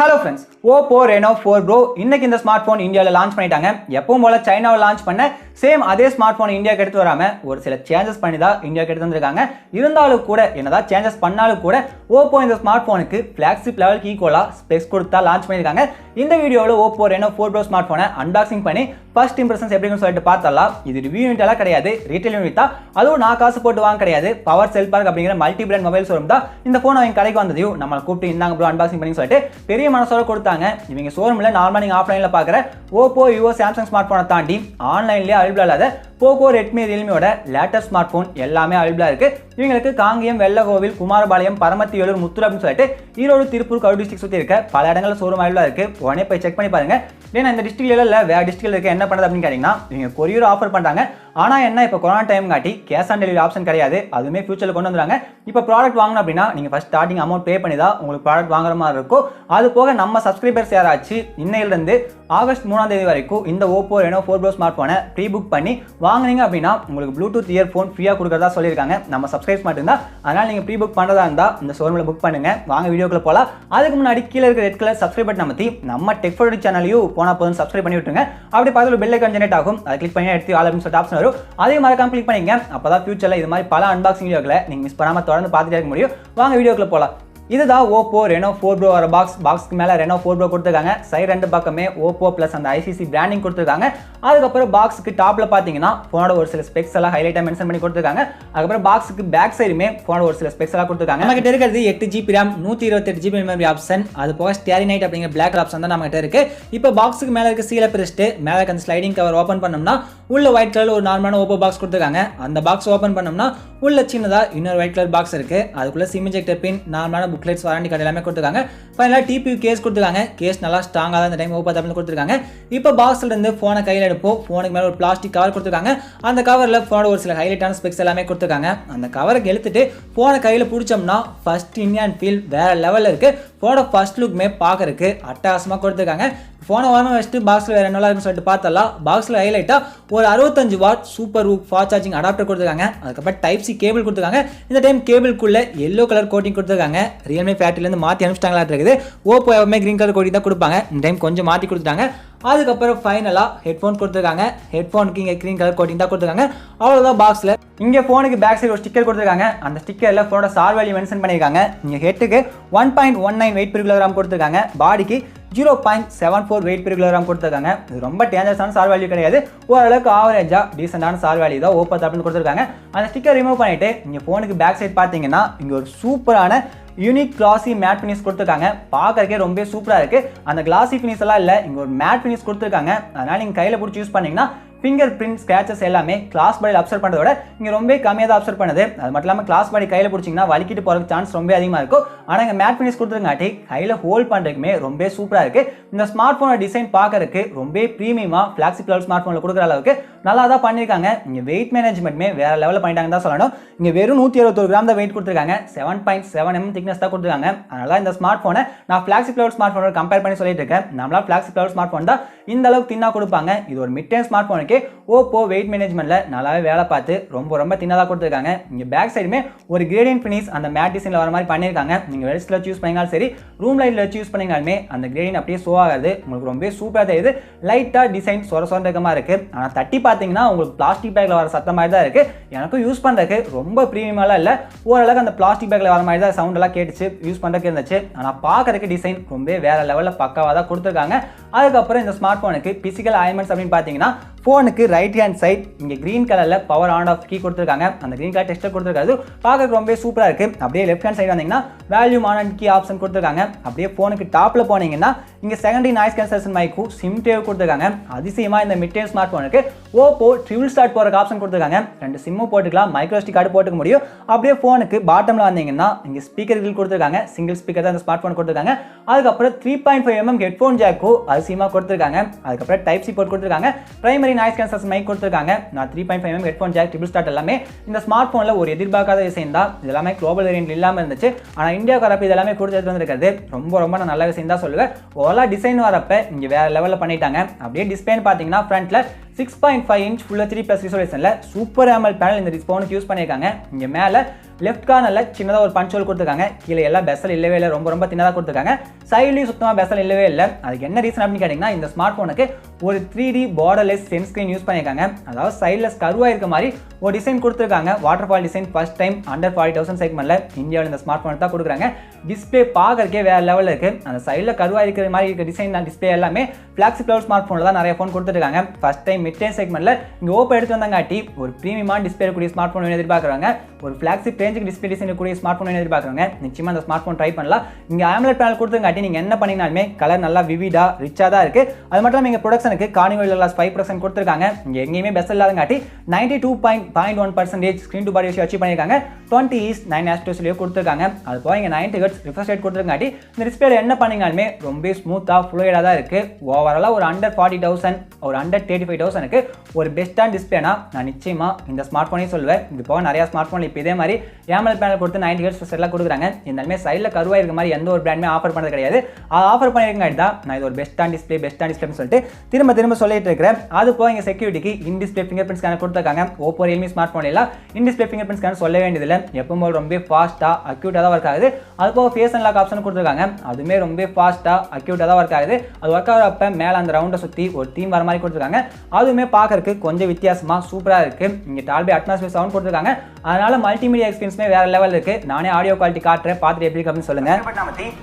Hello friends, Oppo Reno 4 Pro இன்னைக்கு இந்த smart phone இந்தியால லான்ச் பண்ணிட்டாங்க. எப்பவும் போல சைனாவை லான்ச் பண்ண சேம் அதே ஸ்மார்ட் போன் இந்தியாக்கு எடுத்து வராம ஒரு சில சேஞ்சஸ் பண்ணி தான் இந்தியாக்கு எடுத்து வந்திருக்காங்க. இருந்தாலும் கூட என்னதான் சேஞ்சஸ் பண்ணாலும் கூட Oppo இந்த ஸ்மார்ட் போனுக்கு ஃபிளாக்ஷிப் லெவலுக்கு ஈக்குவலா ஸ்பெக்ஸ் கொடுத்தா லான்ச் பண்ணிருக்காங்க. இந்த வீடியோவில் Oppo Reno 4 Pro ஸ்மார்ட் போனை அன்பாக்சிங் பண்ணி ஃபர்ஸ்ட் இம்ப்ரெஷன்ஸ் எப்படின்னு சொல்லிட்டு பார்த்தலாம். இது ரிவ்யூ யூனிட் எல்லாம் கிடையாது, ரீட்டைல் யூனிட் தான். அதுவும் நான் காசு போட்டு வாங்க கிடையாது. பவர் செல் பார்க் அப்படிங்கிற மல்டி பிராண்ட் மொபைல் ஷோரூம் தான் இந்த போன் அவங்க கடைக்கு வந்ததையும் நம்மளை கூப்பிட்டு இந்தாங்க ப்ரோ அன்பாக்சிங் பண்ணி சொல்லிட்டு பெரிய மனசோட கொடுத்தாங்க. இவங்க ஷோரூம்ல நார்மலா நீங்க ஆஃப்லைன்ல பாக்குற Oppo, Vivo, Samsung ஸ்மார்ட் போனை தாண்டி ஆன்லைன்லயே அவைலபிள் இல்லாத Poco, Redmi, Realmeயோட லேட்டஸ்ட் ஸ்மார்ட் போன் எல்லாமே அவைலபிளா இருக்கு. இவங்களுக்கு காங்கேயம், வெள்ளகோவில், குமாரபாளையம், பரமத்தி, வேலூர், முத்தூர் அப்படின்னு சொல்லிட்டு ஈரோடு, திருப்பூர், கரூர் டிஸ்ட்ரிக்ட் சுற்றி இருக்க பல இடங்களில் ஷோரூம் அவைலபிளா இருக்கு. உடனே போய் செக் பண்ணி பாருங்க. ஏன்னா இந்த டிஸ்ட்ரிக்ட்ல இல்ல வேற டிஸ்ட்ரிக்ட்ல இருக்க என்ன பண்ணுறது அப்படின்னு கேட்டீங்கன்னா இவங்க கொரியர் ஆஃபர் பண்றாங்க. ஆனா என்ன இப்போ கொரோனா டைம் காட்டி கேஷ் ஆன் டெலிவரி ஆப்ஷன் கிடையாது. அதுவுமே ஃபியூச்சர்ல கொண்டு வந்துறாங்க. இப்போ ப்ராடக்ட் வாங்கணும் அப்படின்னா நீங்க ஃபர்ஸ்ட் ஸ்டார்டிங் அமௌண்ட் பே பண்ணி தான் உங்களுக்கு ப்ராடக்ட் வாங்குற மாதிரி இருக்கும். அது போக நம்ம சப்ஸ்கிரைபர்ஸ் யாராச்சு இன்னையிலிருந்து ஆகஸ்ட் 3ஆம் தேதி வரைக்கும் இந்த Oppo Reno 4 Pro ஸ்மார்ட் போனை ப்ரீ புக் பண்ணி வாங்குனீங்க அப்படின்னா உங்களுக்கு ப்ளூடூத் இயர்ஃபோன் ஃப்ரீயா கொடுக்கறதா சொல்லியிருக்காங்க. நம்ம சப்ஸ்கிரைப் மட்டும்தான். அதனால நீங்க ப்ரீ புக் பண்றதா இருந்தா இந்த ஷோரூம்ல புக் பண்ணுங்க. வாங்க வீடியோக்குள்ள போலாம். அதுக்கு முன்னாடி கீழே இருக்க ரெட் கலர் சப்ஸ்கிரைப் பட்டன் அமர்த்தி நம்ம டெக்ஃபோர்டி சேனலையும் போனா போதும் சப்ஸ்கிரைப் பண்ணி விட்டுருங்க. அப்படி பக்கத்துல பெல் ஐகான் ஜெனரேட் ஆகும். அதை கிளிக் பண்ணி எடுத்து ஆல் அப்படின்னு சொல்லிட்டு ஆப்ஷன் வரும். அதே மறக்காம கிளிக் பண்ணிங்க. அப்பதான் ஃபியூச்சர்ல இது மாதிரி பல அன்பாக்சிங் வீடியோக்களை நீங்க மிஸ் பண்ணாம தொடர்ந்து பார்த்துட்டே இருக்க முடியும். வாங்க வீடியோக்குள்ள போலாம். இதுதான் Oppo Reno 4 Pro வர பாக்ஸ்க்கு மேல Reno 4 Pro கொடுத்திருக்காங்க. சைடு ரெண்டு பக்கமே Oppo பிளஸ் அந்த ICC பிராண்டிங் கொடுத்திருக்காங்க. அதுக்கப்புறம் பாக்ஸ்க்கு டாப்ல பாத்தீங்கன்னா போனோட ஒரு சில ஸ்பெக்ஸ் எல்லாம் ஹைலைட்டா மென்ஷன் பண்ணி கொடுத்திருக்காங்க. அதுக்கப்புறம் பாக்ஸ்க்கு பேக் சைடுமே போனோட ஒரு சில ஸ்பெக்ஸ் எல்லாம் கொடுத்திருக்காங்க. நம்ம கிட்ட இருக்கிறது 8GB RAM, 128GB memory option, அது போக ஸ்டேரி நைட் அப்படிங்கிற பிளாக் ஆப்ஷன் தான் நம்ம கிட்ட இருக்கு. இப்போ பாக்ஸ்க்கு மேல இருக்க சீலை பிரிச்சுட்டு மேல இருக்க அந்த ஸ்லைடிங் கவர் ஓபன் பண்ணோம்னா உள்ள ஒயிட் கலர்ல ஒரு நார்மலான Oppo பாக்ஸ் கொடுத்திருக்காங்க. அந்த பாக்ஸ் ஓபன் பண்ணோம்னா உள்ள சின்னதா இன்னொரு ஒயிட் கலர் பாக்ஸ் இருக்கு. அதுக்குள்ள சிம் இன்ஜெக்டர் பின், நார்மலான புக்லெட்ஸ், வாரண்டி கார்டு எல்லாமே கொடுத்திருக்காங்க. ஃபைனலா டிபியூ கேஸ் கொடுத்திருக்காங்க. கேஸ் நல்லா ஸ்ட்ராங்கா தான் இந்த டைம் Oppo தரப்புல கொடுத்திருக்காங்க. இப்போ பாக்ஸ்ல இருந்து போனை கையில எடுப்போம். போனுக்கு மேல ஒரு பிளாஸ்டிக் கவர் கொடுத்திருக்காங்க. அந்த கவர்ல போனோட ஒரு சில ஹைலைட்டான ஸ்பெக்ஸ் எல்லாமே கொடுத்திருக்காங்க. அந்த கவரை எடுத்துட்டு போனை கையில பிடிச்சோம்னா ஃபர்ஸ்ட் இந்தியன் ஃபீல் வேற லெவல்ல இருக்கு. போனோட ஃபர்ஸ்ட் லுக்மே பார்க்கறதுக்கு அட்டகாசமா கொடுத்திருக்காங்க. போனை வாங்க வச்சுட்டு பாக்ஸ்ல வேற என்ன இருக்குன்னு சொல்லிட்டு பார்த்தலாம். பாக்ஸ்ல ஹைலைட்டா ஒரு 65 watt super VOOC fast charging adapter கொடுத்திருக்காங்க. அதுக்கப்புறம் டைப் சி கேபிள் கொடுத்திருக்காங்க. இந்த டைம் கேபிள்குள்ள எல்லோ கலர் கோட்டிங் கொடுத்திருக்காங்க. ரியல்மி ஃபேக்டரியில இருந்து மாத்தி அனுப்பிச்சிட்டாங்களா இருக்குது. Oppo எப்பவுமே கிரீன் கலர் கோட்டிங் தான் கொடுப்பாங்க. இந்த டைம் கொஞ்சம் மாத்தி கொடுத்துட்டாங்க. அதுக்கப்புறம் ஃபைனலா ஹெட்ஃபோன் கொடுத்திருக்காங்க. ஹெட்ஃபோனுக்கு இங்க கிரீன் கலர் கோட்டிங் தான் கொடுத்திருக்காங்க. அவ்வளவுதான் பாக்ஸ்ல. இங்க போனுக்கு பேக் சைடு ஒரு ஸ்டிக்கர் கொடுத்திருக்காங்க. அந்த ஸ்டிக்கர்ல போனோட சார் வேல்யூ மென்ஷன் பண்ணிருக்காங்க. இங்க ஹெட்டுக்கு 1.19 வெயிட் per kilogram கொடுத்திருக்காங்க. பாடிக்கு 0.74 வெயிட் per kilogram கொடுத்திருக்காங்க. இது ரொம்ப டேஞ்சரஸான சார் வேல்யூ கிடையாது. ஓரளவுக்கு ஆவரேஜா டீசென்டான சார் வேல்யூ தான் Oppo தரப்புல கொடுத்திருக்காங்க. அந்த ஸ்டிக்கர் ரிமூவ் பண்ணிட்டு இங்க போனுக்கு பேக் சைடு பாத்தீங்கன்னா இங்க ஒரு சூப்பரான யூனிக் கிளாசி மேட் ஃபினிஷ் கொடுத்திருக்காங்க. பார்க்கறதுக்கே ரொம்ப சூப்பரா இருக்கு. அந்த கிளாசி ஃபினிஷ் எல்லாம் இல்ல, இங்க ஒரு மேட் ஃபினிஷ் கொடுத்திருக்காங்க. அதனால நீங்க கையில பிடிச்சி யூஸ் பண்ணீங்கன்னா ஃபிங்கர் பிரிண்ட் ஸ்கிராச்சஸ் எல்லாமே கிளாஸ் பாடியில் அப்சர்வ் பண்ணுறத விட இங்கே ரொம்ப கம்மியாக தான் அப்சர்வ் பண்ணுது. அது மட்டும் இல்லாமல் கிளாஸ் பாடி கையில் பிடிச்சிங்கன்னா வலிக்கிட்டு போகிறதுக்கு சான்ஸ் ரொம்ப அதிகமாக இருக்கும். ஆனால் இங்கே மேட் ஃபினிஷ் கொடுத்துருங்காட்டி கையில் ஹோல்ட் பண்ணுறதுக்குமே ரொம்ப சூப்பராக இருக்குது. இந்த ஸ்மார்ட் ஃபோனோட டிசைன் பார்க்கறதுக்கு ரொம்ப ப்ரீமியமாக ஃபிளாக்ஷிப் லெவல் ஸ்மார்ட் ஃபோனில் கொடுக்குற அளவுக்கு நல்லா தான் பண்ணியிருக்காங்க. இங்கே வெயிட் மேனேஜ்மெண்ட்மே வேறு லெவலில் பண்ணிட்டாங்க தான் சொல்லணும். இங்கே வெறும் 121 கிராம் தான் வெயிட் கொடுத்துருக்காங்க. 7.7 mm திக்னஸ் தான் கொடுத்துருக்காங்க. அதனால இந்த ஸ்மார்ட் ஃபோனை நான் ஃபிளாக்ஷிப் லெவல் ஸ்மார்ட் ஃபோனோட கம்பேர் பண்ணி சொல்லிட்டு இருக்கேன். நம்மளா ஃபிளாக்ஷிப் லெவல் ஸ்மார்ட் ஃபோன் தான் இந்த அளவுக்கு தின்னா கொடுப்பாங்க. இது ஒரு மிட் டைம் ஸ்மார்ட் ஃபோனுக்கு Oppo வெயிட் மேனேஜ்மெண்ட்ல நல்லாவே வேலை பார்த்து ரொம்ப தின்னதா கொடுத்திருக்காங்க. இங்க பேக் சைடுமே ஒரு கிரேடியன்ட் ஃபினிஷ் அந்த மேட் டிசைன்ல வர மாதிரி பண்ணிருக்காங்க. நீங்க வெளிச்சத்துல சூஸ் பண்ணீங்கனாலும் சரி, ரூம் லைட்ல சூஸ் பண்ணீங்கனாலுமே அந்த கிரேடியன்ட் அப்படியே ஷோ ஆகாது. உங்களுக்கு ரொம்ப சூப்பரா தெரியுது. லைட்டா டிசைன் சொரசொரமா இருக்கு. ஆனா தட்டி பாத்தீங்கன்னா உங்களுக்கு பிளாஸ்டிக் பேக்ல வர சத்தம் மாதிரி தான் இருக்கு. எனக்கும் யூஸ் பண்றதுக்கு ரொம்ப பிரீமியமாலாம் இல்ல, ஓரளவுக்கு அந்த பிளாஸ்டிக் பேக்ல வர மாதிரி தான் சவுண்ட் எல்லாம் கேட்டுச்சு, யூஸ் பண்றதுக்கு இருந்துச்சு. ஆனா பாக்குறதுக்கு டிசைன் ரொம்ப வேற லெவல்ல பக்காவா தான் கொடுத்திருக்காங்க. அதுக்கப்புறம் இந்த ஸ்மார்ட் போனுக்கு பிசிக்கல் அலைன்மெண்ட்ஸ் அப்படின்னு பாத்தீங்கன்னா போனுக்கு ரைட் ஹேண்ட் சைட் இங்க கிரீன் கலர்ல பவர் ஆன் ஆஃப் கீ கொடுத்திருக்காங்க. அந்த கிரீன் கலர் டெக்ஸ்டர் கொடுத்திருக்காது, பார்க்க ரொம்ப சூப்பரா இருக்கு. அப்படியே லெஃப்ட் ஹேண்ட் சைடு வந்தீங்கன்னா volume on and key option கொடுத்திருக்காங்க. அப்படியே போனுக்கு டாப்ல போனீங்கன்னா இங்க செகண்டரி நாய்ஸ் கேன்சலேஷன் மைக்கும் சிம் டேவ் கொடுத்திருக்காங்க. அதிசயமா இந்த மிட் டைம் ஸ்மார்ட் போனுக்கு Oppo ட்ரிபிள் ஸ்டார்ட் போறதுக்கு ஆப்ஷன் கொடுத்திருக்காங்க. ரெண்டு சிம்மும் போட்டுக்கலாம், மைக்ரோ SD கார்டு போட்டுக்க முடியும். அப்படியே போனுக்கு பாட்டம்ல வந்தீங்கன்னா இங்க ஸ்பீக்கர் கிரில் கொடுத்திருக்காங்க. சிங்கிள் ஸ்பீக்கர் தான் இந்த ஸ்மார்ட் போன் கொடுத்திருக்காங்க. அதுக்கப்புறம் 3.5 mm ஹெட்ஃபோன் ஜாக்கும் அதிசயமா கொடுத்திருக்காங்க. அதுக்கப்புறம் டைப் சி போர்ட் கொடுத்திருக்காங்க. பிரைமரி நாய்ஸ் கேன்சலேஷன் மைக் கொடுத்திருக்காங்க. நான் 3.5 mm headphone jack triple start எல்லாமே இந்த ஸ்மார்ட் போன்ல ஒரு எதிர்பார்க்காத விஷயம் தான். இது எல்லாமே குளோபல் வேரியன்ட் இல்லாம இருந்துச்சு. ஆனா இந்தியா வரப்ப இது எல்லாமே கொடுத்து வந்திருக்கிறது ரொம்ப நல்ல விஷயம் தான் சொல்லுவேன். ஓவரா டிசைன் வரப்ப இங்க வேற லெவல்ல பண்ணிட்டாங்க. அப்படியே டிஸ்பிளேன்னு பாத்தீங்கன்னா ஃப்ரண்ட்ல 6.5 inch Full HD+ resolutionல சூப்பர் AMOLED பேனல் இந்த போனுக்கு யூஸ் பண்ணிருக்காங்க. இங்க மேல லெஃப்ட் கார்னர்ல சின்னதாக ஒரு பஞ்ச் ஹோல் கொடுத்துருக்காங்க. கீழே எல்லாம் பெசல் இல்லவே இல்லை, ரொம்ப ரொம்ப சின்னதாக கொடுத்துருக்காங்க. சைட்லையும் சுத்தமாக பெசல் இல்லவே இல்லை. அதுக்கு என்ன ரீசன் அப்படின்னு கேட்டிங்கன்னா இந்த ஸ்மார்ட் ஃபோனுக்கு ஒரு 3D borderless sense screen use பண்ணியிருக்காங்க. அதாவது சைடில் கர்வாக இருக்க மாதிரி ஒரு டிசைன் கொடுத்துருக்காங்க. Water fall design first time under 40,000 செக்மெண்ட்ல இந்தியாவில் இந்த ஸ்மார்ட் ஃபோன் தான் கொடுக்குறாங்க. டிஸ்பிளே பார்க்கறக்கே வேற லெவலில் இருக்குது. அந்த சைடில் கர்வாக இருக்கிற மாதிரி இருக்க டிசைன் டிஸ்பிளே எல்லாமே ஃபிளாக்ஷிப் லெவல் ஸ்மார்ட் ஃபோனில் தான் நிறைய ஃபோன் கொடுத்துருக்காங்க. ஃபர்ஸ்ட் டைம் மிட் ரேஞ்ச் செக்மெண்ட்ல இங்கே ஓப்போ எடுத்து வந்தாங்காட்டி ஒரு ப்ரீமியமான டிஸ்பிளே கூடிய ஸ்மார்ட் ஃபோன் எதிர்பார்க்குறாங்க. ஒரு ஃபிளாக்ஷிப் ரேஞ்சுக்கு டிஸ்பிளே டிசைன் கூடிய ஸ்மார்ட் ஃபோன் எதிர்பார்க்குறாங்க. நிச்சயமாக அந்த ஸ்மார்ட் ஃபோன் ட்ரை பண்ணலாம். இங்கே AMOLED பேனல் கொடுத்துருங்காட்டி நீங்கள் என்ன பண்ணினாலுமே கலர் நல்லா விவிடா ரிச்சாக தான் இருக்குது. அது மட்டும் இல்லாமல் இங்கே ப்ரொடக்ஷனுக்கு கார்னிவல் கிளாஸ் 5% கொடுத்துருக்காங்க. இங்கே எங்கேயுமே பெஸ்ட் இல்லாதங்காட்டி 92.1% screen to body ratio achieve பண்ணியிருக்காங்க. 20:9 கொடுத்துருக்காங்க. அது போக இங்கே 90 Hz ரிஃப்ரெஷ் ரேட் கொடுத்துருக்காட்டி இந்த டிஸ்பிளே என்ன பண்ணிங்கனாலுமே ரொம்ப ஸ்மூத்தாக ஃப்ளூயிடாக தான் இருக்குது. ஓவராலாக ஒரு அண்டர் 40,000 ஒரு அண்டர் 35,000க்கு ஒரு பெஸ்ட்டான டிஸ்பிளேனா நான் நிச்சயமாக இந்த ஸ்மார்ட் ஃபோனையும் சொல்லுவேன். இது போக நிறையா ஸ்மார்ட் ஃபோன் இப்போ இதே மாதிரி AMOLED பேனல் கொடுத்து 90 Hz ரிஃப்ரெஷ் எல்லாம் கொடுக்குறாங்க. இருந்தாலுமே சைடில் கருவாக இருக்க மாதிரி எந்த ஒரு பிராண்டுமே ஆஃபர் பண்ணுறது கிடையாது. அது ஆஃபர் பண்ணியிருக்காட்டி தான் நான் இது ஒரு பெஸ்ட்டான டிஸ்பிளேன்னு சொல்லிட்டு திரும்ப சொல்லிட்டு இருக்கிறேன். அது போக இங்கே செக்யூரிட்டிக்கு in display fingerprint scanner கொடுத்துருக்காங்க. ஓப்போ ரியல்மி ஸ்மார்ட் ஃபோன் எல்லாம் in display fingerprint scanner சொல்ல வேண்டியதில்லை. எப்பவும் போல் ரொம்ப ஃபாஸ்ட்டாக அக்யூட்டாக தான் ஒர்க் ஆகுது. அது போக ஃபேஸ் அன்லாக் ஆப்ஷன் கொடுத்துருக்காங்க. அதுவுமே ரொம்ப ஃபாஸ்ட்டாக அக்யூட்டாக தான் ஒர்க் ஆகுது. அது ஒர்க் ஆகிறப்ப மேலே அந்த ரவுண்டை சுற்றி ஒரு தீம் வர மாதிரி கொடுத்துருக்காங்க. அதுவுமே பார்க்கறதுக்கு கொஞ்சம் வித்தியாசமாக சூப்பராக இருக்குது. இங்கே டால்பி அட்மாஸ்பியர் சவுண்ட் கொடுத்துருக்காங்க. அதனால மல்டிமீடியா எக்ஸ்பீரியன்ஸ்மே வேற லெவல் இருக்கு. நானே ஆடியோ குவாலிட்டி காட்டுறேன், பார்த்துட்டு எப்படி இருக்குன்னு சொல்லுங்க.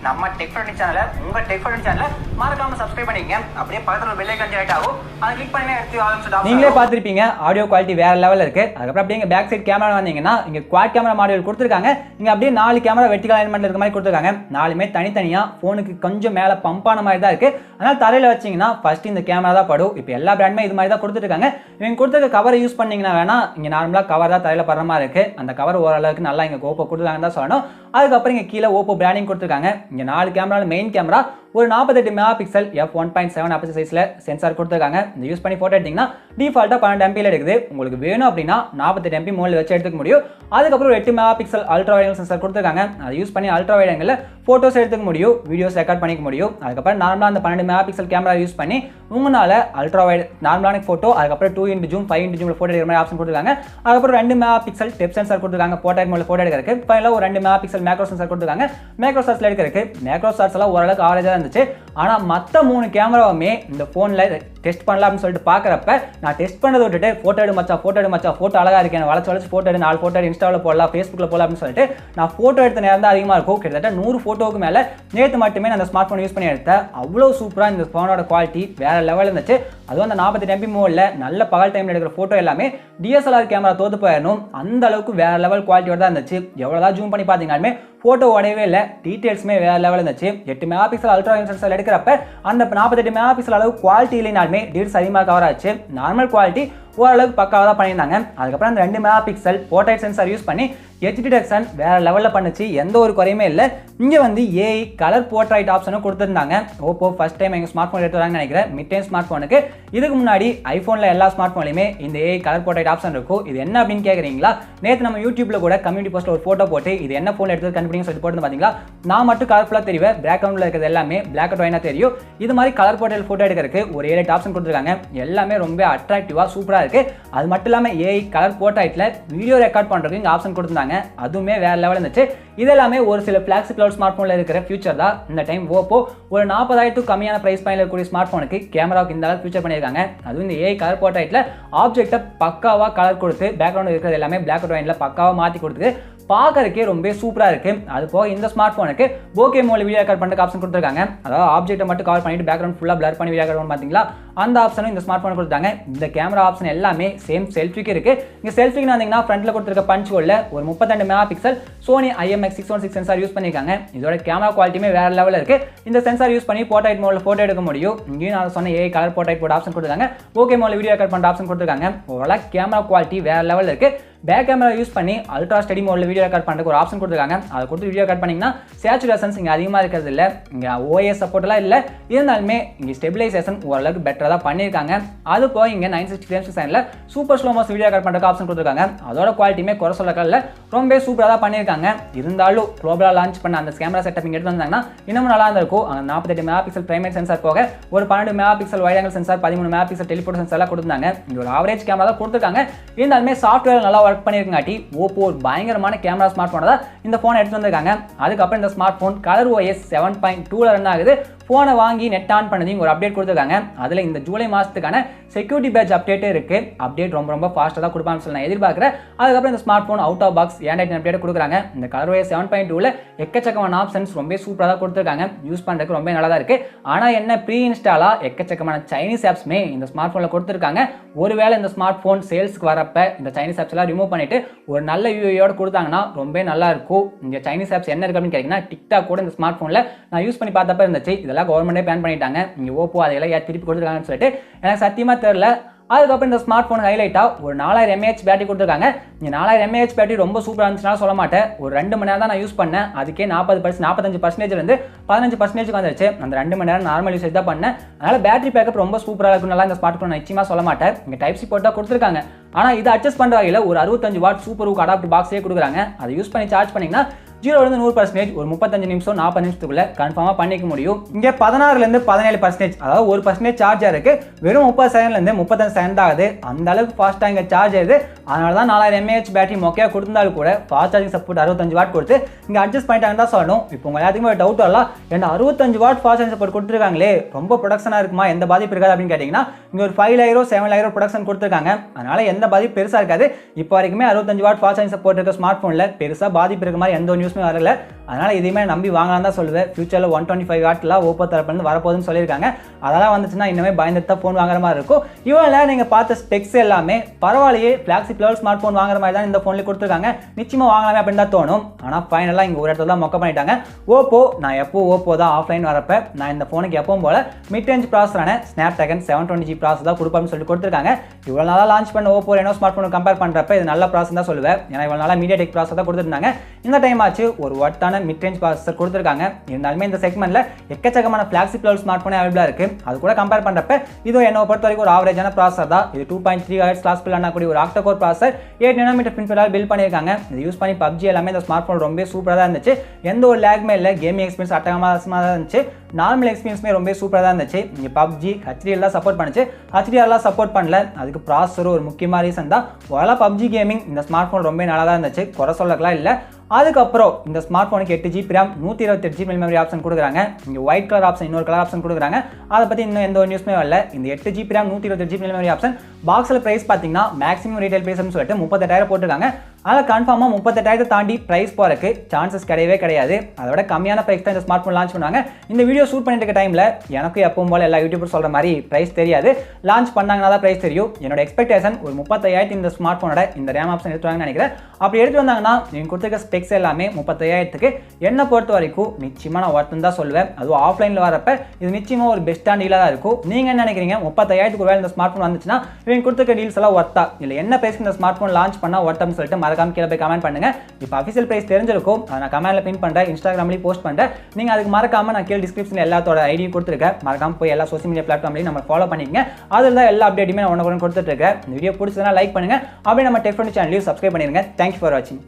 நம்ம டெக் ஃப்ரெண்ட் சேனலை உங்க டெக் ஃப்ரெண்ட் சேனலை மறக்காம சப்ஸ்கிரைப் பண்ணிக்கங்க. அப்படியே பக்கத்துல பெல் ஐகான் ஜெனரேட் ஆகும், அதை கிளிக் பண்ணி எடுத்து ஆரம்பிச்சிட்டு நீங்களே பார்த்திருப்பீங்க ஆடியோ குவாலிட்டி வேற லெவல் இருக்கு. அதுக்கப்புறம் அப்படியே இங்க பேக் சைடு கேமரா வந்தீங்கன்னா இங்க குவாட் கேமரா மாடியூல் கொடுத்துருக்காங்க. இங்க அப்படியே 4 கேமரா வெர்டிகல் அலைன்மென்ட்ல இருக்க மாதிரி கொடுத்துருக்காங்க. 4மே தனித்தனியா போனுக்கு கொஞ்சம் மேல பம்பான மாதிரி தான் இருக்கு. அதனால தரையில வச்சீங்கன்னா ஃபர்ஸ்ட் இந்த கேமரா தான் படும். இப்போ எல்லா பிராண்டுமே இது மாதிரி தான் கொடுத்துருக்காங்க. இவங்க கொடுத்துருக்க கவரை யூஸ் பண்ணீங்கன்னா வேணா இங்க நார்மலா கவர் தான் தரையில படுற மாதிரி இருக்கு. அந்த கவர் ஓரளவுக்கு நல்லா இங்க ஓப்போ கொடுத்துருக்காங்கன்னு தான் சொல்லணும். அதுக்கப்புறம் இங்க கீழே ஓப்போ பிராண்டிங் கொடுத்துருக்காங்க. இங்க 4 கேமரா மெயின் கேமரா ஒரு 48 மெகா பிக்சல் f1.7 அப்பர் சைஸ்ல சென்சார் கொடுத்துருக்காங்க. இந்த யூஸ் பண்ணி போட்டோ எடுத்தீங்கன்னா டிஃபால்ட்டா 12 MP எடுக்குது. உங்களுக்கு வேணும் அப்படின்னா 48 MP மோட்ல வச்சு எடுத்துக்க முடியும். அதுக்கப்புறம் 8 mega pixel ultra wide sensor கொடுத்துருக்காங்க. அதை யூஸ் பண்ணி அல்ட்ரா வைட் ஆங்கிள் போட்டோஸ் எடுத்துக்க முடியும், வீடியோஸ் ரெக்கார்ட் பண்ணிக்க முடியும். அதுக்கப்புறம் நார்மலா அந்த 12 மெகா பிக்சல் கேமரா யூஸ் பண்ணி உங்களால அல்ட்ரா வைட் நார்மலான போட்டோ, அதுக்கப்புறம் 2x ஜூம் 5x ஜூம்ல போட்டோ எடுக்கிற மாதிரி ஆப்ஷன் கொடுத்துருக்காங்க. அதுக்கப்புறம் 2 மெகா பிக்சல் டெப் சென்சார் கொடுத்துருக்காங்க. போர்ட்ரைட் மோட்ல போட்டோ எடுக்கிறதுக்கு. ஃபைனலா ஒரு 2 மெகா பிக்சல் மேக்ரோ சென்சார் கொடுத்துருக்காங்க. மேக்ரோ ஷாட்ஸ்ல எடுக்கிறதுக்கு. மேக்ரோ ஷாட்ஸ் எல்லாம் ஓரளவுக்கு ஆவரேஜா இருந்துச்சு. ஆனா மற்ற 3 கேமராவுமே இந்த போன்ல டெஸ்ட் பண்ணலாம் அப்படின்னு சொல்லிட்டு பாக்குறப்ப நான் டெஸ்ட் பண்ணதை விட்டுட்டு போட்டோ எடு மச்சா, போட்டோ அழகா இருக்கு, வளைச்சு போட்டோ எடு, 4 போட்டோ இன்ஸ்டாவில் போடலாம், ஃபேஸ்புக்ல போடலாம் அப்படின்னு சொல்லிட்டு நான் போட்டோ எடுத்த நேரம் தான் அதிகமாக இருக்கும். கிட்டத்தட்ட 100 போட்டோவுக்கு மேல நேற்று மட்டுமே நான் அந்த ஸ்மார்ட் ஃபோன் யூஸ் பண்ணி எடுத்தேன். அவ்வளோ சூப்பராக இந்த ஃபோனோட குவாலிட்டி வேற லெவல் இருந்துச்சு. அதுவும் அந்த 48 MP மோட்ல நல்ல பகல் டைம்ல எடுக்கிற போட்டோ எல்லாமே DSLR கேமரா தோத்து போயிடணும், அந்த அளவுக்கு வேற லெவல் குவாலிட்டியோட தான் இருந்துச்சு. எவ்வளோதான் ஜூம் பண்ணி பார்த்தீங்கன்னாலுமே போட்டோ உடையவே இல்லை, டீடைல்ஸுமே வேற லெவல் இருந்துச்சு. 8 mega pixel ultra wide sensor எடுக்கிறப்ப அந்த 48 மெகா பிக்சல் அளவு குவாலிட்டி இல்லைனாலுமே டீல்ஸ் அதிகமாக கவர் ஆச்சு. நார்மல் குவாலிட்டி ஓரளவுக்கு பக்காவாக தான் பண்ணியிருந்தாங்க. அதுக்கப்புறம் அந்த 2 mega pixel portrait sensor use பண்ணி எச் டிடெக்ஷன் வேற லெவலில் பண்ணுச்சு, எந்த ஒரு குறையுமே இல்லை. இங்கே வந்து ஏஐ கலர் போர்ட்ரைட் ஆப்ஷனும் கொடுத்துருந்தாங்க. ஓப்போ ஃபர்ஸ்ட் டைம் எங்கள் ஸ்மார்ட் ஃபோன் எடுத்து வராங்கன்னு நினைக்கிறேன். மிட் டைம் ஸ்மார்ட் ஃபோனுக்கு. இதுக்கு முன்னாடி ஐஃபோனில் எல்லா ஸ்மார்ட் ஃபோன்லையுமே இந்த ஏஐ கலர் போர்ட்ரைட் ஆப்ஷன் இருக்கும். இது என்ன அப்படின்னு கேட்குறீங்களா? நேற்று நம்ம யூடியூப்ல கூட கம்யூனிட்டி போஸ்ட்ல ஒரு ஃபோட்டோ போட்டு இது என்ன ஃபோன் எடுத்து கண்டுபிடிங்க சொல்லிட்டு போட்டு பார்த்தீங்களா? நான் மட்டும் கலர்ஃபுல்லாக தெரியும், பேக்ரவுண்டில் இருக்கிறது எல்லாமே பிளாக் அண்ட் ஒயினாக தெரியும். இது மாதிரி கலர் போர்ட்ரைட் ஃபோட்டோ எடுக்கிறதுக்கு ஒரு 7 ஆப்ஷன் கொடுத்துருக்காங்க. எல்லாமே ரொம்ப அட்ராக்டிவாக சூப்பராக இருக்கு. அது மட்டும் இல்லாமல் ஏஐ கலர் போர்ட்ரைட்ல வீடியோ ரெக்கார்ட் பண்ணுறதுக்கு இங்கே ஆப்ஷன் கொடுத்துருந்தாங்க. அதுவுமே வேற லெவல் இருந்துச்சு. இதெல்லாமே ஒரு சில ஃபிளாக்ஷிப் லெவல் ஸ்மார்ட் ஃபோனில் இருக்கிற ஃபியூச்சர் தான். இந்த டைம் ஓப்போ ஒரு 40,000 கம்மியான பிரைஸ் பாயிண்ட்ல இருக்கக்கூடிய ஸ்மார்ட் ஃபோனுக்கு கேமராவுக்கு இந்த அளவுக்கு ஃபியூச்சர் பண்ணியிருக்காங்க. அதுவும் இந்த ஏஐ கலர் போர்ட்ரைட்ல ஆப்ஜெக்ட்டை பக்காவாக கலர் கொடுத்து பேக்ரவுண்ட் இருக்கிறது எல்லாமே பிளாக் அண்ட் ஒயிட்ல பக்காவாக மாற்றி கொடுத்து பார்க்கறதுக்கே ரொம்ப சூப்பராக இருக்கு. அது போக இந்த ஸ்மார்ட் ஃபோனுக்கு போகே மோட்ல வீடியோ ரெக்கார்ட் பண்ணுற ஆப்ஷன் கொடுத்துருக்காங்க. அதாவது ஆப்ஜெக்ட்டை மட்டும் கவர் பண்ணிட்டு பேக்ரவுண்ட் ஃபுல்லாக பிளர் பண்ணி வீடியோ ரெக்கார்ட் பார்த்தீங்களா? அந்த ஆப்ஷனும் இந்த ஸ்மார்ட் ஃபோன் கொடுத்தாங்க. இந்த கேமரா ஆப்ஷன் எல்லாமே சேம் செல்ஃபிக்கு இருக்கு. இங்கே செல்ஃபிக்கு வந்தீங்கன்னா ஃப்ரண்ட்ல கொடுத்துருக்க பஞ்ச் ஹோல்ல ஒரு 32 megapixel Sony IMX616 sensor use பண்ணியிருக்காங்க. இதோட கேமரா குவாலிட்டியுமே வேற லெவலில் இருக்கு. இந்த சென்சார் யூஸ் பண்ணி போர்ட்ரைட் மோட்ல போட்டோ எடுக்க முடியும். இங்கேயும் நான் சொன்ன ஏஐ கலர் போர்ட்ரைட் போட ஆப்ஷன் கொடுத்துருக்காங்க. ஓகே மோட்ல வீடியோ ரெக்கார்ட் பண்ணுற ஆப்ஷன் கொடுத்துருக்காங்க. ஓவரால் கேமரா குவாலிட்டி வேற லெவலில் இருக்கு. பேக் கேமரா யூஸ் பண்ணி அல்ட்ரா ஸ்டடி மோட்ல வீடியோ ரெக்கார்ட் பண்ணுறதுக்கு ஒரு ஆப்ஷன் கொடுத்துருக்காங்க. அதை கொடுத்து வீடியோ ரெக்கார்ட் பண்ணிங்கன்னா சேச்சுரேஷன்ஸ் இங்கே அதிகமாக இருக்கிறது இல்லை. இங்கே OIS சப்போர்ட்லாம் இல்லை. இருந்தாலுமே இங்கே ஸ்டெபிலைசேஷன் ஓரளவுக்கு பெட்டராக தான் பண்ணியிருக்காங்க. அது போய் இங்கே 960 ஃப்ரேம்ஸ் செகண்ட்ல super slow motion video record பண்ணுறதுக்கு ஆப்ஷன் கொடுத்துருக்காங்க. அதோட குவாலிட்டியுமே குறை சொல்லக்கல ரொம்ப சூப்பராக தான் பண்ணியிருக்காங்க. இருந்தாலும் குளோபலாக லான்ச் பண்ண அந்த கேமரா செட்டப் இங்கே எடுத்து வந்தாங்கன்னா இன்னமும் நல்லா இருந்திருக்கும். 48 மெகா பிக்சல் பிரைமரி சென்சார் போக ஒரு 12 megapixel wide angle sensor, 13 megapixel telephoto சென்சார்லாம் கொடுத்தாங்க. இங்கே ஒரு ஆவரேஜ் கேமரா தான் கொடுத்துருக்காங்க. இருந்தாலுமே சாஃப்ட்வேர் நல்லா ஒர்க் பண்ணிருக்காட்டி Oppo ஒரு பயங்கரமான கேமரா ஸ்மார்ட் போன் தான் இந்த போன் எடுத்து வந்திருக்காங்க. அதுக்கப்புறம் இந்த ஸ்மார்ட் போன் ColorOS 7.2ல ரன் ஆகுது. போனை வாங்கி நெட் ஆன் பண்ணதையும் ஒரு அப்டேட் கொடுத்துருக்காங்க. அதில் இந்த ஜூலை மாதத்துக்கான செக்யூரிட்டி பேட்ச் அப்டேட்டே இருக்குது. அப்டேட் ரொம்ப ஃபாஸ்ட்டாக தான் கொடுப்பான்னு சொல்லி நான் எதிர்பார்க்குறேன். அதுக்கப்புறம் இந்த smart phone out of box Android update கொடுக்குறாங்க. இந்த ColorOS 7.2ல எக்கச்சக்கமான ஆப்ஷன்ஸ் ரொம்ப சூப்பராக தான் கொடுத்துருக்காங்க. யூஸ் பண்ணுறதுக்கு ரொம்ப நல்லா தான் இருக்குது. ஆனால் என்ன ப்ரீ இன்ஸ்டாலாக எக்கச்சக்கமான சைனீஸ் ஆப்ஸ்மே இந்த ஸ்மார்ட் ஃபோனில் கொடுத்துருக்காங்க. ஒருவேளை இந்த ஸ்மார்ட் ஃபோன் சேல்ஸ்க்கு வரப்ப இந்த சைனீஸ் ஆப்ஸ் எல்லாம் ரிமூவ் பண்ணிட்டு ஒரு நல்ல யூஐயோட கொடுத்தாங்கன்னா ரொம்ப நல்லா இருக்கும். இந்த சைனீஸ் ஆப்ஸ் என்ன இருக்கு அப்படின்னு கேட்டிங்கன்னா டிக்டாக் கூட இந்த ஸ்மார்ட் ஃபோனில் நான் யூஸ் பண்ணி பார்த்தப்ப இருந்துச்சு. இதெல்லாம் கவர்மெண்டே பேன் பண்ணிட்டாங்க. இங்கே Oppo அதையெல்லாம் ஏன் திருப்பி கொடுத்துருக்காங்கன்னு சொல்லிட்டு எனக்கு சத்தியமாக தெரியல. அதுக்கப்புறம் இந்த ஸ்மார்ட் ஃபோன் ஹைலைட்டாக ஒரு 4000 mAh பேட்டரி கொடுத்துருக்காங்க. இந்த 4000 mAh பேட்டரி ரொம்ப சூப்பராக இருந்துச்சுனால சொல்ல மாட்டேன். ஒரு 2 மணி நேரம் தான் நான் யூஸ் பண்ணேன். அதுக்கே 45% இருந்து 15% வந்துருச்சு. அந்த 2 மணி நேரம் நார்மல் யூசேஜ் தான் பண்ணேன். அதனால் பேட்டரி பேக்கப் ரொம்ப சூப்பராக இருக்கும். நல்லா இந்த ஸ்மார்ட் ஃபோன் நிச்சயமாக சொல்ல மாட்டேன். இங்கே டைப் சி போட்டால் கொடுத்துருக்காங்க. ஆனால் இதை அட்ஜஸ்ட் பண்ணுற வகையில் ஒரு 65 வாட் சூப்பர் ஹூக் அடாப்டர் பாக்ஸே கொடுக்குறாங்க. அதை யூஸ் பண்ணி சார்ஜ் பண்ணிங்கன்னா 0-100% ஒரு 35 நிமிஷம் 40 நிமிஷத்துக்குள்ள கன்ஃபார்மாக பண்ணிக்க முடியும். இங்கே 16-17%, அதாவது 1% சார்ஜாக இருக்கு. வெறும் 30 செகண்ட்லேருந்து 35 செகண்ட் ஆகுது. அந்த அளவுக்கு ஃபாஸ்ட்டாக இங்கே சார்ஜ் ஆகுது. அதனால தான் 4000 mAh பேட்டரி மொக்கையாக கொடுத்தாலும் கூட ஃபாஸ்ட் சார்ஜிங் சப்போர்ட் 65 வாட் கொடுத்து இங்கே அட்ஜஸ்ட் பண்ணிட்டாங்கன்னு தான் சொல்லணும். இப்போ உங்கள் எல்லாத்துக்குமே ஒரு டவுட் வரலாம், ஏன்னா 65 வாட் ஃபாஸ்ட் சார்ஜிங் சப்போர்ட் கொடுத்துருக்காங்களே, ரொம்ப ப்ரொடக்ஷனாக இருக்குமா, எந்த பாதிப்பு இருக்காது அப்படின்னு கேட்டிங்கன்னா இங்கே ஒரு 5000-7000 ப்ரொடக்ஷன் கொடுத்துருக்காங்க. அதனால எந்த பாதிப்பு பெருசாக இருக்காது. இப்போ வரைக்குமே 65 வாட் ஃபாஸ்ட் சார்ஜிங் சப்போர்ட் இருக்க ஸ்மார்ட் ஃபோனில் பெருசாக பாதிப்பு இருக்க மாதிரி எந்த நியூஸ்மே வரல. அதனால இதையுமே நம்பி வாங்கலாம் தான் சொல்லுவேன். ஃபியூச்சரில் 125 வாட்லாம் Oppo தரப்புலேருந்து வரப்போகுதுன்னு சொல்லியிருக்காங்க. அதெல்லாம் வந்துச்சுன்னா இன்னுமே பயந்துட்டு தான் ஃபோன் வாங்குற மாதிரி இருக்கும். இவனில் நீங்கள் பார்த்த ஸ்பெக்ஸ் எல்லாமே பரவாயில்லையே, ஃப்ளாக்ஷிப் லெவல் ஸ்மார்ட் ஃபோன் வாங்குற மாதிரி தான் இந்த ஃபோனில் கொடுத்துருக்காங்க. நிச்சயமாக வாங்கலாமே அப்படின்னு தான் தோணும். ஆனால் ஃபைனலாக இங்கே ஒரு இடத்துல தான் மொக்க பண்ணிட்டாங்க. Oppo நான் Oppo தான் ஆஃப்லைன் வரப்போ நான் இந்த ஃபோனுக்கு எப்பவும் போல மிட் ரேஞ்ச் ப்ராசரான Snapdragon 720G ப்ராசஸ் தான் கொடுப்பான்னு சொல்லி கொடுத்துருக்காங்க. இவ்வளோ நாளாக லான்ச் பண்ண Oppo Reno ஸ்மார்ட் ஃபோனை கம்பேர் பண்ணுறப்ப இது நல்ல ப்ராசஸ் தான் சொல்லுவேன். ஏன்னா இவ்வளோ நாளாக MediaTek ப்ராசஸ் தான் கொடுத்துருந்தாங்க. இந்த டைம் ஆச்சு ஒரு ஒர்த்தான மிட் ரேஞ்ச் ப்ராசஸர் கொடுத்துருக்காங்க. இருந்தாலுமே இந்த செக்மெண்ட்ல எக்கச்சக்கமான ஃபிளாக்ஷிப் லெவல் ஸ்மார்ட் ஃபோனே அவைலபிளாக இருக்கு. அது கூட கம்பேர் பண்ணுறப்ப இது என்னை பொறுத்த வரைக்கும் ஒரு ஆவரேஜான ப்ராசஸர் தான். இது 2.3 GHz கிளாஸ் பில் ஆனக்கூடிய ஒரு ஆக்டா கோர் ப்ராசஸர் 8 nm பின்ஃபிலால் பில்ட் பண்ணியிருக்காங்க. இது யூஸ் பண்ணி PUBG எல்லாமே இந்த ஸ்மார்ட் ஃபோன் ரொம்ப சூப்பராக தான் இருந்துச்சு. எந்த ஒரு லேக்மே இல்லை. கேமிங் எக்ஸ்பீரியன்ஸ் அட்டகாசமாக தான் இருந்துச்சு. நார்மல் எக்ஸ்பீரியன்ஸ்மே ரொம்ப சூப்பராக தான் இருந்துச்சு. இங்கே PUBG HDR தான் சப்போர்ட் பண்ணுச்சு. HDRலாம் சப்போர்ட் பண்ணல. அதுக்கு ப்ராசஸர் ஒரு முக்கியமான ரீசன் தான். ஓரளவு PUBG கேமிங் இந்த ஸ்மார்ட் ஃபோன் ரொம்ப நல்லா தான் இருந்துச்சு. குறை சொல்லக்கலாம் இல்லை. அதுக்கப்புறம் இந்த ஸ்மார்ட் ஃபோனுக்கு 8GB RAM 128GB memory option கொடுக்குறாங்க. இங்கே ஒயிட் கலர் ஆப்ஷன் இன்னொரு கலர் ஆப்ஷன் கொடுக்குறாங்க. அதை பற்றி இன்னும் எந்த ஒரு நியூஸ்மே வரல. இந்த 8GB RAM 128GB memory option பாக்ஸில் ப்ரைஸ் பார்த்தீங்கன்னா மேக்ஸிமம் ரீட்டைல் ப்ரைஸ்னு சொல்லிட்டு 38,000 போட்டிருக்காங்க. அதனால் கன்ஃபார்மாக 38,000 தாண்டி ப்ரைஸ் போகிறதுக்கு சான்சஸ் கிடையவே கிடையாது. அதோட கம்மியான ப்ரைஸ் தான் இந்த ஸ்மார்ட் ஃபோன் லான்ச் பண்ணுவாங்க. இந்த வீடியோ ஷூட் பண்ணிட்டு இருக்க டைமில் எனக்கு எப்பவும் போல எல்லா யூடியூபர் சொல்கிற மாதிரி ப்ரைஸ் தெரியாது. லான்ச் பண்ணாங்கன்னா தான் ப்ரைஸ் தெரியும். என்னோட எக்ஸ்பெக்டேஷன் ஒரு 35,000 இந்த ஸ்மார்ட் ஃபோனோட இந்த ரேம் ஆப்ஷன் எடுத்துவாங்கன்னு நினைக்கிறேன். அப்படி எடுத்து வந்தாங்கன்னா நீங்கள் கொடுத்துருக்க ஸ்பெக்ஸ் எல்லாமே 35,000க்கு என்னை பொறுத்த வரைக்கும் நிச்சயமாக நான் ஒர்த்துன்னு தான் சொல்லுவேன். அதுவும் ஆஃப்லைனில் வரப்போ இது நிச்சயமாக ஒரு பெஸ்ட்டான டீலாக தான் இருக்கும். நீங்கள் என்ன நினைக்கிறீங்க? 30,000க்கு ஒரு வேலை இந்த ஸ்மார்ட் ஃபோன் வந்துச்சுன்னா இவங்க கொடுத்துருக்க டீல்ஸ் எல்லாம் ஒர்த்தா இல்லை என்ன ப்ரைஸ்க்கு இந்த ஸ்மார்ட் ஃபோன் லான்ச் பண்ணால் ஒர்த்தான்னு சொல்லிட்டு மறக்காம கீழே போய் கமெண்ட் பண்ணுங்க. இப்போ அஃபிஷியல் ப்ரைஸ் தெரிஞ்சிருக்கும். அதை நான் கமெண்ட்ல பின் பண்ணுறேன், இன்ஸ்டாகிராம்லேயும் போஸ்ட் பண்ணுறேன். நீங்கள் அதுக்கு மறக்காம நான் கீழே டிஸ்கிரிப்ஷனில் எல்லாத்தோட ஐடியும் கொடுத்துருக்கேன். மறக்காம போய் எல்லா சோஷியல் மீடியா பிளாட்ஃபார்ம்லையும் நம்ம ஃபாலோ பண்ணிக்கங்க. அதில் தான் எல்லா அப்டேட்டுமே நான் உடனே கொடுத்துட்டு இருக்கேன். இந்த வீடியோ பிடிச்சதுனா லைக் பண்ணுங்க. அப்படியே நம்ம டெக் ஃப்ரெண்ட் சேனலையும் சப்ஸ்கிரைப் பண்ணிருங்க. தேங்க்யூ ஃபார் வாட்சிங்.